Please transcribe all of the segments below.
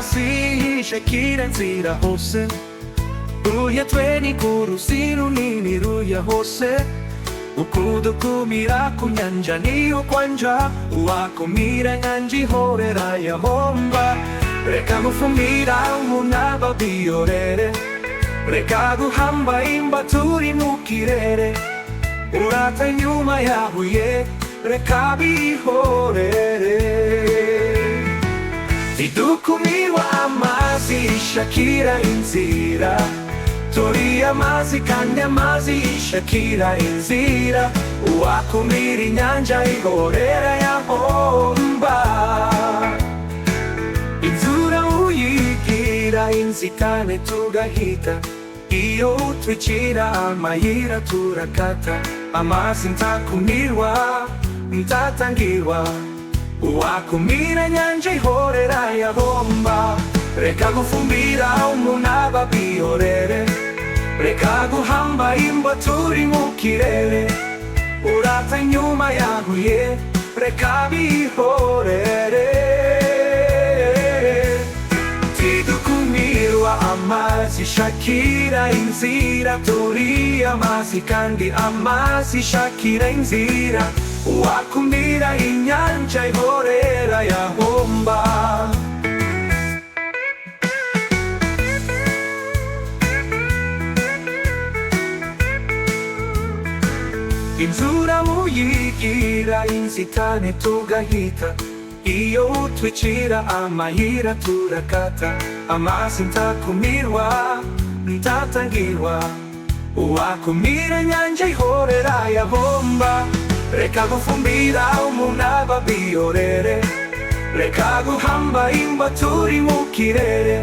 amazi shakira inzira hose, ruya ni kurusi runini ruya hose, ukudukumira ku nyanja niyo kwanja, uwakumira nyanja ihorera yahomba. Reka gufumira umunaba biyorere, reka guhamba imbaturi mu kirere, urata nyuma yahuye reka bihorere. Ntidukumirwa amazi shakira inzira, turi amazi kandi amazi yishakira inzira, uwakumira inyanja ihorera yahomba. Inzira uyigira inzitane tugahita, iyo utwicira amayira turakata. Amazi ntakumirwa ntatangirwa, uwakumira nyanja ihorera yahomba. Reka gufumbira umunaba biyorere, reka guhamba imbaturi mu kirere, urata nyuma yahuye reka bihorere. Ntidukumirwa amazi shakira inzira, turi amazi kandi amazi shakira inzira, uwakumira inyanja ihorera yahomba. Inzira muyigira inzitane tugahita, iyo utwicira amayira turakata. Amazi ntakumirwa ntatangirwa, uwakumira nyanja ihorera yahomba. Reka gufumbira umunaba biyorere, reka guhamba imbaturi mu kirere,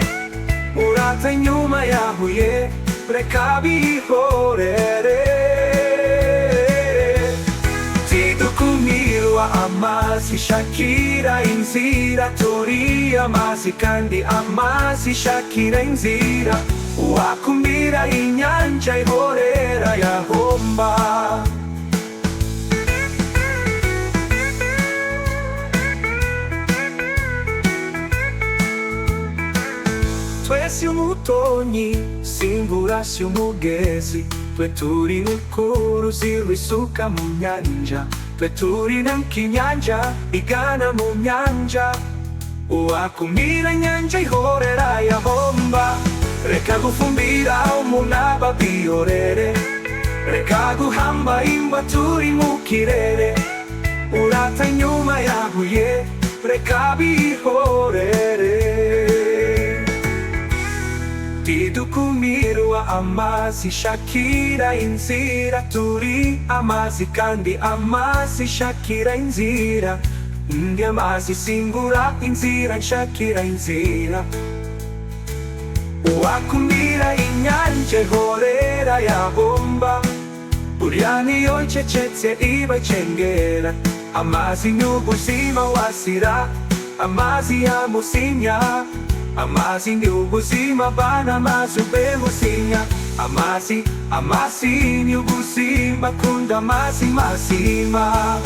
urata nyuma yahuye reka bihorere. Ntidukumirwa amazi shakira inzira, turi amazi kandi amazi shakira inzira, uwakumira inyanja ihorera yahomba. Twese umutonyi simbura si umugezi, twe turi n'uruzi rwisuka mu nyanja, twe turi nk'inyanja igana mu nyanja, uwakumira nyanja ihorera yahomba. Reka gufumbira umunaba biyorere, reka guhamba imbaturi mu kirere, urata nyuma yahuye reka bihorere. Ntidukumirwa amazi shakira inzira, turi amazi kandi amazi shakira inzira, ndi amazi singura inzira nshakira inzira, uwakumira inyanja ihorera yahomba. Buriya niyo ncecetse iba icengera, amazi ni ubuzima wasira, amazi yamusinya. Amazi ni ubuzima bana, amazi ube musinya. Amazi ni ubuzima, kunda amazi mazima.